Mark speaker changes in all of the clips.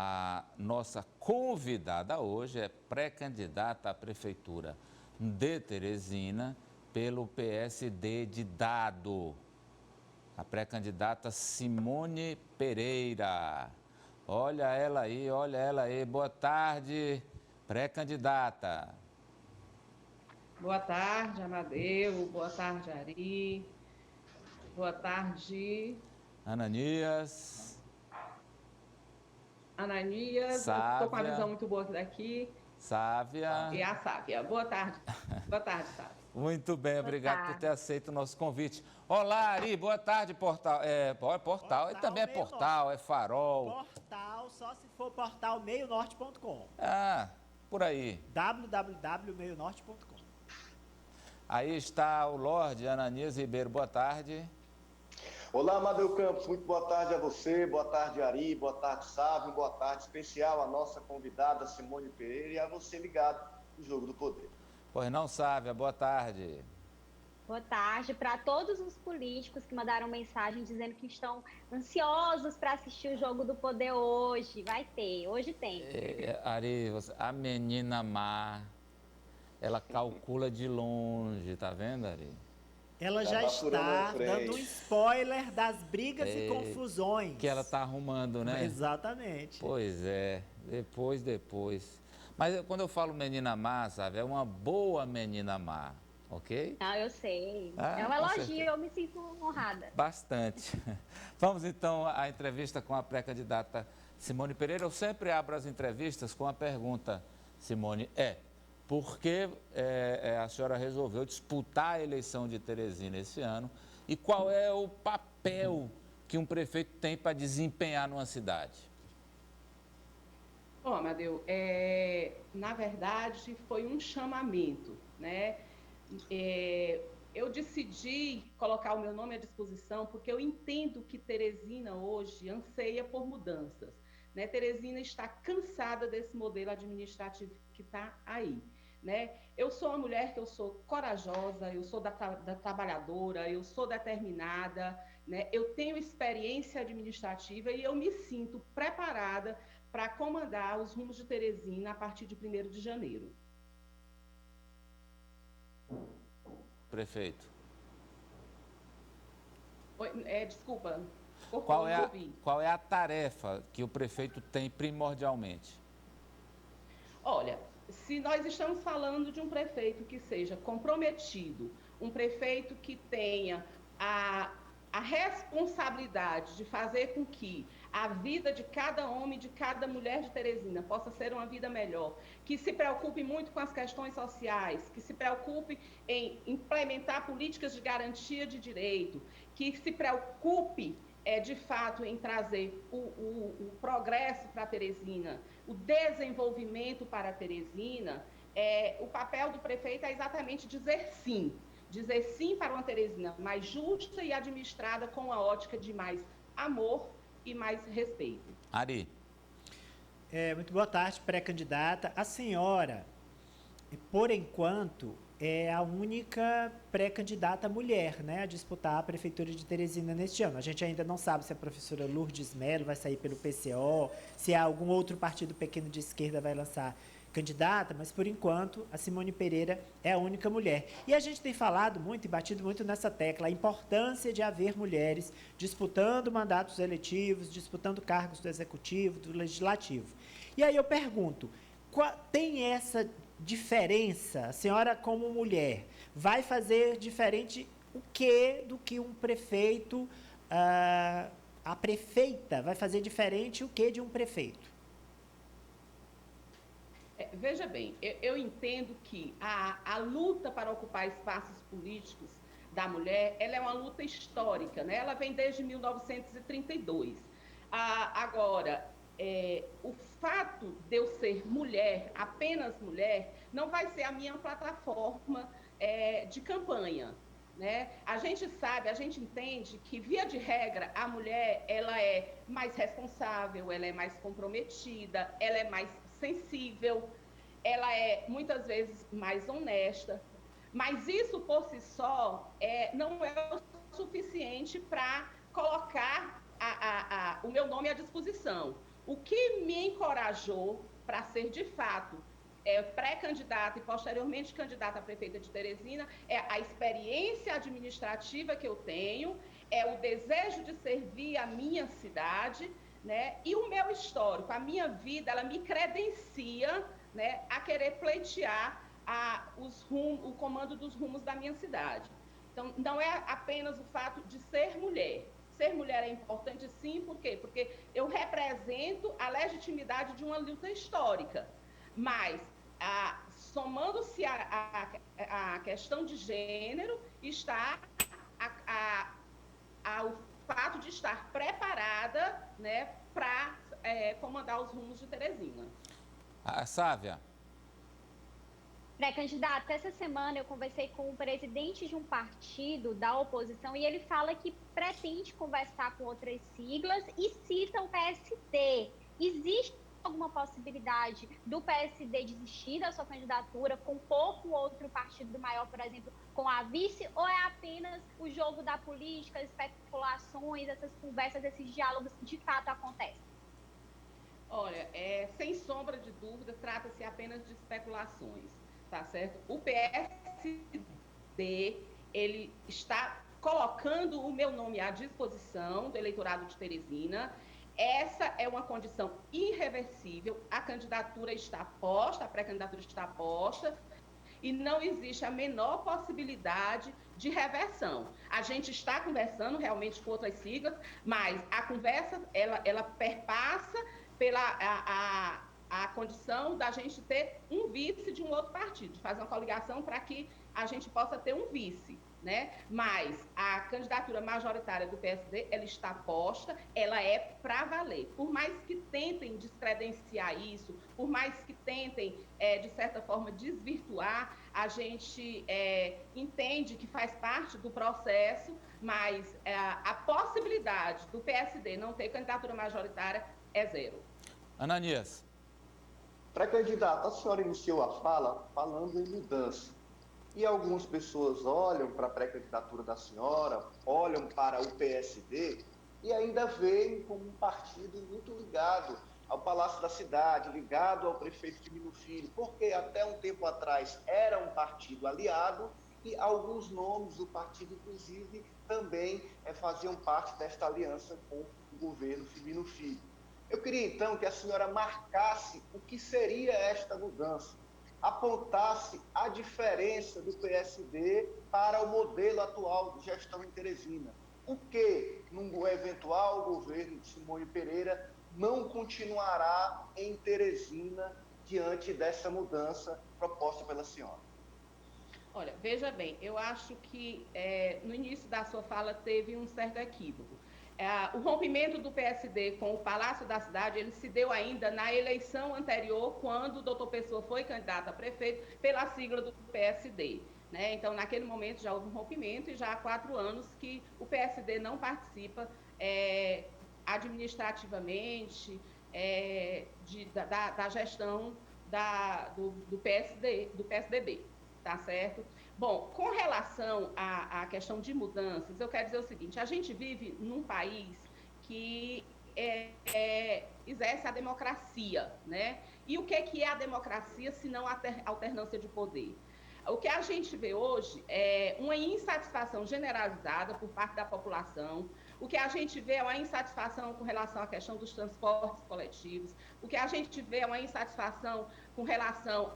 Speaker 1: A nossa convidada hoje é pré-candidata à Prefeitura de Teresina pelo PSD de Dado. A pré-candidata Simone Pereira. Olha ela aí, olha ela aí. Boa tarde, pré-candidata.
Speaker 2: Boa tarde, Amadeu. Boa tarde, Ari. Boa tarde,
Speaker 1: Ananias.
Speaker 2: Ananias. Estou com a visão
Speaker 1: Sávia.
Speaker 2: muito boa aqui daqui.
Speaker 1: Sávia.
Speaker 2: E a Sávia. Boa tarde. Boa tarde, Sávia.
Speaker 1: Muito bem,
Speaker 3: Boa
Speaker 1: obrigado por ter
Speaker 3: tarde.
Speaker 1: aceito o nosso convite. Olá, Ari, boa tarde, Portal. Portal, e também é Portal, é Farol.
Speaker 4: Portal, só se for portal meionorte.com.
Speaker 1: Ah, por aí.
Speaker 4: www.meionorte.com.
Speaker 1: Aí está o Lorde Ananias Ribeiro, boa tarde.
Speaker 5: Olá, Amadeu Campos, muito boa tarde a você, boa tarde, Ari, boa tarde, Sávio, boa tarde especial à nossa convidada Simone Pereira e a você ligado no Jogo do Poder.
Speaker 1: Pois não, Sávia, boa tarde.
Speaker 3: Boa tarde para todos os políticos que mandaram mensagem dizendo que estão ansiosos para assistir o Jogo do Poder hoje. Vai ter, hoje tem.
Speaker 1: Ari, a menina má, ela calcula de longe, tá vendo, Ari?
Speaker 4: Ela já está dando um spoiler das brigas e confusões.
Speaker 1: Que ela está arrumando, né?
Speaker 4: Exatamente.
Speaker 1: Pois é, depois. Mas quando eu falo menina má, sabe, é uma boa menina má, ok?
Speaker 3: Ah, eu sei. É um elogio, eu me sinto honrada.
Speaker 1: Bastante. Vamos então à entrevista com a pré-candidata Simone Pereira. Eu sempre abro as entrevistas com a pergunta, Simone, por que a senhora resolveu disputar a eleição de Teresina esse ano e qual é o papel que um prefeito tem para desempenhar numa cidade?
Speaker 2: Bom, Amadeu, na verdade foi um chamamento, né? Eu decidi colocar o meu nome à disposição porque eu entendo que Teresina hoje anseia por mudanças, né? Teresina está cansada desse modelo administrativo que está aí. Né? Eu sou uma mulher que eu sou corajosa, eu sou da trabalhadora, eu sou determinada, né? Eu tenho experiência administrativa e eu me sinto preparada para comandar os rumos de Teresina a partir de 1º de janeiro.
Speaker 1: Prefeito.
Speaker 2: Desculpa.
Speaker 1: Qual é a tarefa que o prefeito tem primordialmente?
Speaker 2: Olha, se nós estamos falando de um prefeito que seja comprometido, um prefeito que tenha a responsabilidade de fazer com que a vida de cada homem, de cada mulher de Teresina possa ser uma vida melhor, que se preocupe muito com as questões sociais, que se preocupe em implementar políticas de garantia de direito, que se preocupe de fato em trazer o progresso para Teresina, o desenvolvimento para Teresina, o papel do prefeito é exatamente dizer sim para uma Teresina mais justa e administrada com a ótica de mais amor e mais respeito.
Speaker 1: Ari.
Speaker 4: Muito boa tarde, pré-candidata. A senhora, por enquanto, é a única pré-candidata mulher, né, a disputar a Prefeitura de Teresina neste ano. A gente ainda não sabe se a professora Lourdes Melo vai sair pelo PCO, se algum outro partido pequeno de esquerda vai lançar candidata, mas por enquanto a Simone Pereira é a única mulher. E a gente tem falado muito e batido muito nessa tecla, a importância de haver mulheres disputando mandatos eletivos, disputando cargos do Executivo, do Legislativo. E aí eu pergunto, tem essa diferença? A senhora, como mulher, vai fazer diferente o que do que um prefeito, a prefeita vai fazer diferente o que de um prefeito?
Speaker 2: Veja bem, eu entendo que a luta para ocupar espaços políticos da mulher, ela é uma luta histórica, né? Ela vem desde 1932. Agora, o fato de eu ser mulher, apenas mulher, não vai ser a minha plataforma de campanha. Né? A gente sabe, a gente entende que, via de regra, a mulher ela é mais responsável, ela é mais comprometida, ela é mais sensível, ela é muitas vezes mais honesta, mas isso por si só não é o suficiente para colocar o meu nome à disposição. O que me encorajou para ser, de fato, pré-candidata e posteriormente candidata a prefeita de Teresina é a experiência administrativa que eu tenho, é o desejo de servir a minha cidade, né? E o meu histórico, a minha vida, ela me credencia, né, a querer pleitear o comando dos rumos da minha cidade. Então, não é apenas o fato de ser mulher. Ser mulher é importante, sim, por quê? Porque eu represento a legitimidade de uma luta histórica. Mas, somando-se a questão de gênero, está o fato de estar preparada, né, para comandar os rumos de Teresina.
Speaker 1: Sávia.
Speaker 3: Pré-candidata, essa semana eu conversei com o presidente de um partido da oposição e ele fala que pretende conversar com outras siglas e cita o PSD. Existe alguma possibilidade do PSD desistir da sua candidatura com pouco outro partido maior, por exemplo, com a vice, ou é apenas o jogo da política, especulações, essas conversas, esses diálogos de fato acontecem?
Speaker 2: Olha, sem sombra de dúvida, trata-se apenas de especulações, tá certo? O PSD, ele está colocando o meu nome à disposição do eleitorado de Teresina. Essa é uma condição irreversível, a candidatura está posta, a pré-candidatura está posta, e não existe a menor possibilidade de reversão. A gente está conversando realmente com outras siglas, mas a conversa, ela perpassa pela a condição da gente ter um vice de um outro partido, de fazer uma coligação para que a gente possa ter um vice, né? Mas a candidatura majoritária do PSD, ela está posta, ela é para valer. Por mais que tentem descredenciar isso, por mais que tentem, de certa forma, desvirtuar, a gente entende que faz parte do processo, mas a possibilidade do PSD não ter candidatura majoritária é zero.
Speaker 1: Ananias.
Speaker 5: Pré-candidata, a senhora iniciou a fala falando em mudança. E algumas pessoas olham para a pré-candidatura da senhora, olham para o PSD e ainda veem como um partido muito ligado ao Palácio da Cidade, ligado ao prefeito Firmino Filho, porque até um tempo atrás era um partido aliado e alguns nomes do partido, inclusive, também faziam parte desta aliança com o governo Firmino Filho. Eu queria, então, que a senhora marcasse o que seria esta mudança, apontasse a diferença do PSD para o modelo atual de gestão em Teresina. O que, num eventual governo de Simone Pereira, não continuará em Teresina diante dessa mudança proposta pela senhora?
Speaker 2: Olha, veja bem, eu acho que no início da sua fala teve um certo equívoco. O rompimento do PSD com o Palácio da Cidade, ele se deu ainda na eleição anterior, quando o doutor Pessoa foi candidato a prefeito pela sigla do PSD. Né? Então, naquele momento já houve um rompimento e já há 4 anos que o PSD não participa administrativamente da gestão do PSDB, tá certo? Bom, com relação à questão de mudanças, eu quero dizer o seguinte, a gente vive num país que exerce a democracia, né? E o que é a democracia, se não a alternância de poder? O que a gente vê hoje é uma insatisfação generalizada por parte da população. O que a gente vê é uma insatisfação com relação à questão dos transportes coletivos. O que a gente vê é uma insatisfação com relação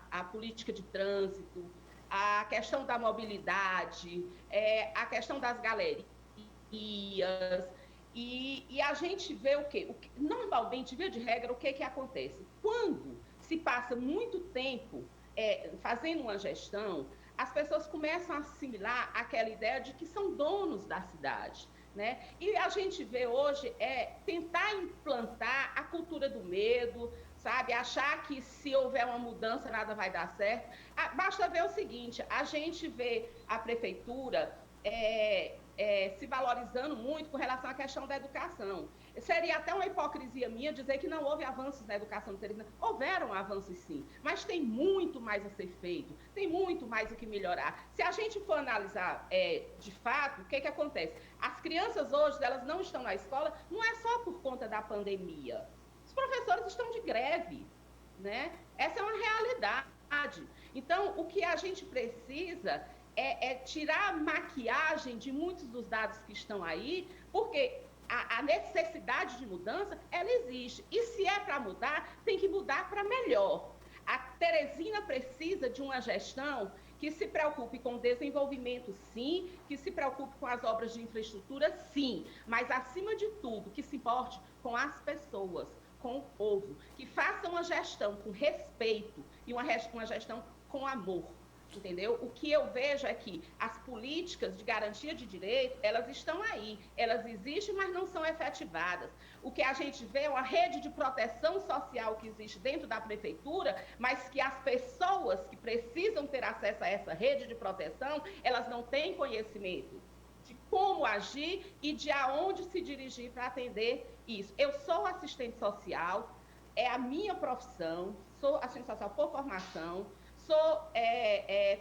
Speaker 2: à política de trânsito, a questão da mobilidade, a questão das galerias. E a gente vê o quê? Normalmente, via de regra, o que acontece? Quando se passa muito tempo fazendo uma gestão, as pessoas começam a assimilar aquela ideia de que são donos da cidade, né? E a gente vê hoje tentar implantar a cultura do medo, sabe? Achar que se houver uma mudança nada vai dar certo. Basta ver o seguinte, a gente vê a prefeitura se valorizando muito com relação à questão da educação. Seria até uma hipocrisia minha dizer que não houve avanços na educação de Teresina. Houveram avanços sim, mas tem muito mais a ser feito, tem muito mais o que melhorar. Se a gente for analisar de fato, o que acontece? As crianças hoje, elas não estão na escola, não é só por conta da pandemia. Os professores estão de greve, né? Essa é uma realidade. Então, o que a gente precisa é tirar a maquiagem de muitos dos dados que estão aí, porque a necessidade de mudança, ela existe. E se é para mudar, tem que mudar para melhor. A Teresina precisa de uma gestão que se preocupe com o desenvolvimento, sim, que se preocupe com as obras de infraestrutura, sim, mas, acima de tudo, que se importe com as pessoas, com o povo, que faça uma gestão com respeito e uma gestão com amor. Entendeu? O que eu vejo é que as políticas de garantia de direito, elas estão aí, elas existem, mas não são efetivadas. O que a gente vê é uma rede de proteção social que existe dentro da prefeitura, mas que as pessoas que precisam ter acesso a essa rede de proteção, elas não têm conhecimento de como agir e de aonde se dirigir para atender isso. Eu sou assistente social, é a minha profissão, sou assistente social por formação,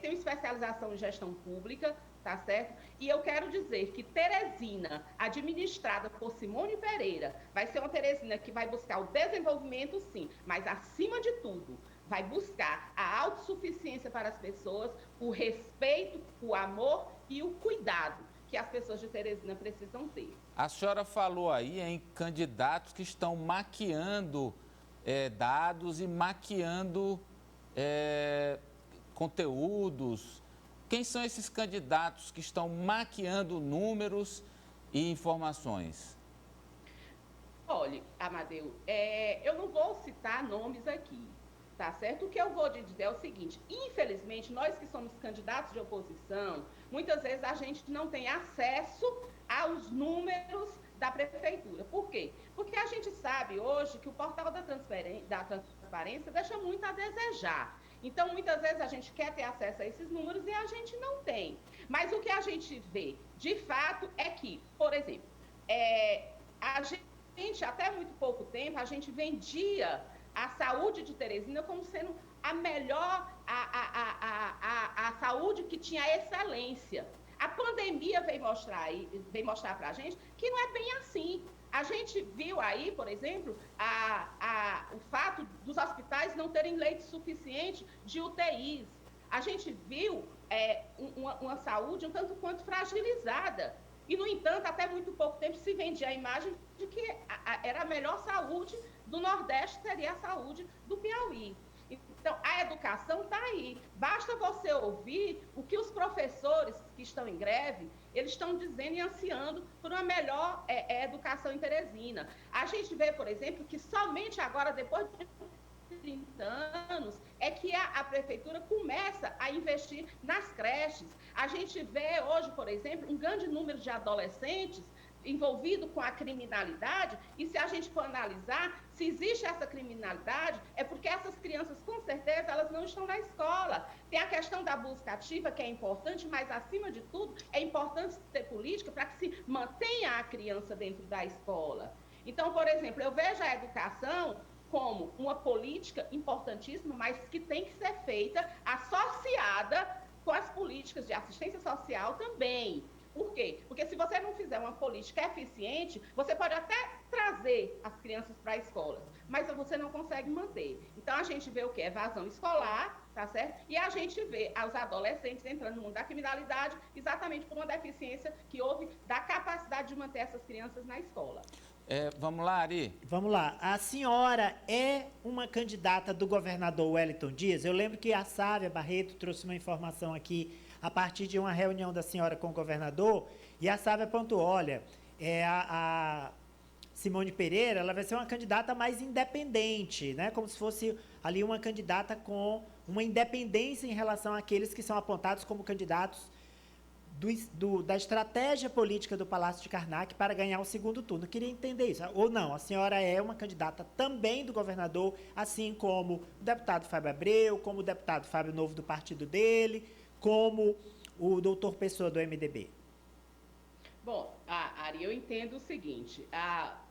Speaker 2: tenho especialização em gestão pública, tá certo? E eu quero dizer que Teresina, administrada por Simone Pereira, vai ser uma Teresina que vai buscar o desenvolvimento, sim, mas, acima de tudo, vai buscar a autossuficiência para as pessoas, o respeito, o amor e o cuidado que as pessoas de Teresina precisam ter.
Speaker 1: A senhora falou aí em candidatos que estão maquiando dados e maquiando conteúdos. Quem são esses candidatos que estão maquiando números e informações?
Speaker 2: Olha, Amadeu, eu não vou citar nomes aqui, tá certo? O que eu vou dizer é o seguinte: infelizmente, nós que somos candidatos de oposição, muitas vezes a gente não tem acesso aos números da prefeitura. Por quê? Porque a gente sabe hoje que o portal da transparência deixa muito a desejar. Então, muitas vezes a gente quer ter acesso a esses números e a gente não tem. Mas o que a gente vê, de fato, é que, por exemplo, a gente, até muito pouco tempo, a gente vendia a saúde de Teresina como sendo a melhor, a saúde que tinha excelência. A pandemia veio mostrar para a gente que não é bem assim. A gente viu aí, por exemplo, o fato dos hospitais não terem leite suficiente de UTIs. A gente viu uma saúde um tanto quanto fragilizada. E, no entanto, até muito pouco tempo se vendia a imagem de que era a melhor saúde do Nordeste, seria a saúde do Piauí. Então, a educação está aí. Basta você ouvir o que os professores que estão em greve, eles estão dizendo e ansiando por uma melhor educação em Teresina. A gente vê, por exemplo, que somente agora, depois de 30 anos, é que a prefeitura começa a investir nas creches. A gente vê hoje, por exemplo, um grande número de adolescentes envolvido com a criminalidade, e se a gente for analisar, se existe essa criminalidade, é porque essas crianças, com certeza, elas não estão na escola. Tem a questão da busca ativa, que é importante, mas, acima de tudo, é importante ter política para que se mantenha a criança dentro da escola. Então, por exemplo, eu vejo a educação como uma política importantíssima, mas que tem que ser feita associada com as políticas de assistência social também. Por quê? Porque se você não fizer uma política eficiente, você pode até trazer as crianças para a escola, mas você não consegue manter. Então, a gente vê o que? Evasão escolar, tá certo? E a gente vê os adolescentes entrando no mundo da criminalidade exatamente por uma deficiência que houve da capacidade de manter essas crianças na escola.
Speaker 1: Vamos lá, Ari?
Speaker 4: Vamos lá. A senhora é uma candidata do governador Wellington Dias? Eu lembro que a Sávia Barreto trouxe uma informação aqui a partir de uma reunião da senhora com o governador, e a Sávia apontou, olha, a Simone Pereira, ela vai ser uma candidata mais independente, né? Como se fosse ali uma candidata com uma independência em relação àqueles que são apontados como candidatos da estratégia política do Palácio de Karnak para ganhar o segundo turno. Eu queria entender isso. Ou não, a senhora é uma candidata também do governador, assim como o deputado Fábio Abreu, como o deputado Fábio Novo do partido dele, como o doutor Pessoa do MDB.
Speaker 2: Bom, Ari, eu entendo o seguinte,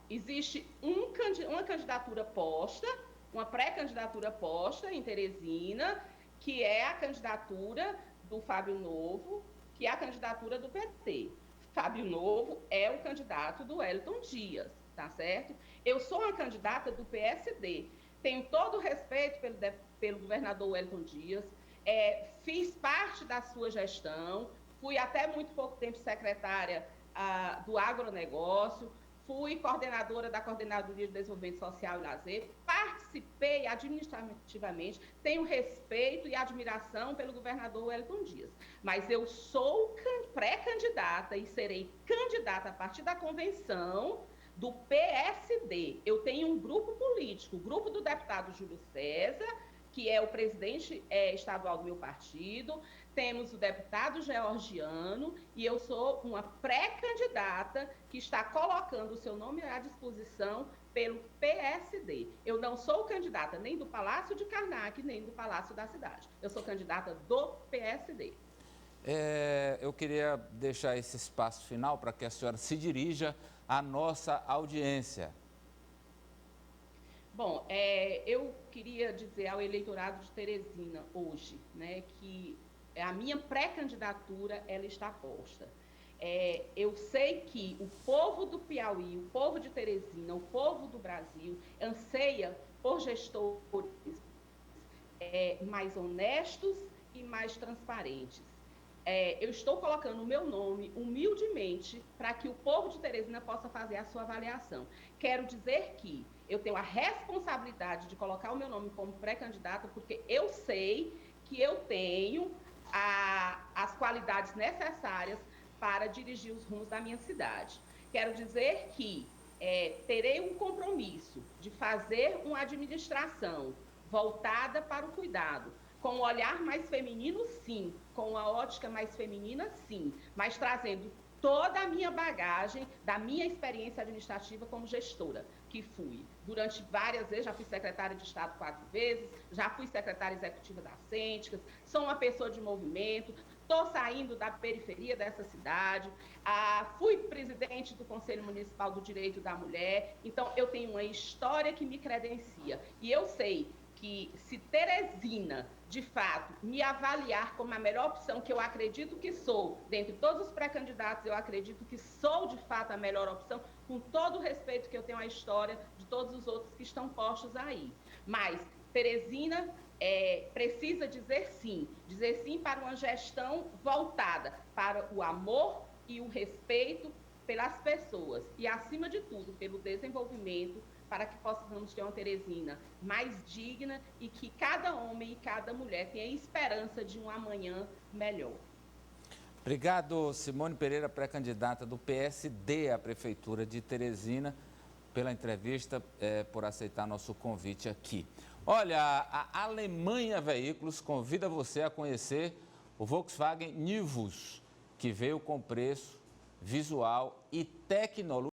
Speaker 2: existe uma candidatura posta, uma pré-candidatura posta em Teresina, que é a candidatura do Fábio Novo, que é a candidatura do PT. Fábio Novo é o candidato do Wellington Dias, tá certo? Eu sou uma candidata do PSD, tenho todo o respeito pelo governador Wellington Dias, fiz parte da sua gestão, fui até muito pouco tempo secretária do agronegócio, fui coordenadora da Coordenadoria de Desenvolvimento Social e Lazer, participei administrativamente, tenho respeito e admiração pelo governador Wellington Dias, mas eu sou pré-candidata e serei candidata a partir da convenção do PSD. Eu tenho um grupo político, o grupo do deputado Júlio César, que é o presidente estadual do meu partido, temos o deputado Georgiano e eu sou uma pré-candidata que está colocando o seu nome à disposição pelo PSD. Eu não sou candidata nem do Palácio de Karnak, nem do Palácio da Cidade. Eu sou candidata do PSD.
Speaker 1: Eu queria deixar esse espaço final para que a senhora se dirija à nossa audiência.
Speaker 2: Bom, eu queria dizer ao eleitorado de Teresina hoje, né, que a minha pré-candidatura ela está posta. Eu sei que o povo do Piauí, o povo de Teresina, o povo do Brasil anseia por gestores mais honestos e mais transparentes. Eu estou colocando o meu nome humildemente para que o povo de Teresina possa fazer a sua avaliação. Quero dizer que eu tenho a responsabilidade de colocar o meu nome como pré-candidata porque eu sei que eu tenho as qualidades necessárias para dirigir os rumos da minha cidade. Quero dizer que terei um compromisso de fazer uma administração voltada para o cuidado, com um olhar mais feminino, sim, com uma ótica mais feminina, sim, mas trazendo toda a minha bagagem da minha experiência administrativa como gestora, que fui durante várias vezes, já fui secretária de Estado 4 vezes, já fui secretária executiva das Sênticas, sou uma pessoa de movimento, estou saindo da periferia dessa cidade, fui presidente do Conselho Municipal do Direito da Mulher, então eu tenho uma história que me credencia e eu sei que se Teresina, de fato, me avaliar como a melhor opção, que eu acredito que sou, dentre todos os pré-candidatos, eu acredito que sou, de fato, a melhor opção, com todo o respeito que eu tenho à história de todos os outros que estão postos aí. Mas Teresina precisa dizer sim para uma gestão voltada para o amor e o respeito pelas pessoas e, acima de tudo, pelo desenvolvimento, para que possamos ter uma Teresina mais digna e que cada homem e cada mulher tenha esperança de um amanhã melhor.
Speaker 1: Obrigado, Simone Pereira, pré-candidata do PSD à Prefeitura de Teresina, pela entrevista, por aceitar nosso convite aqui. Olha, a Alemanha Veículos convida você a conhecer o Volkswagen Nivus, que veio com preço, visual e tecnologia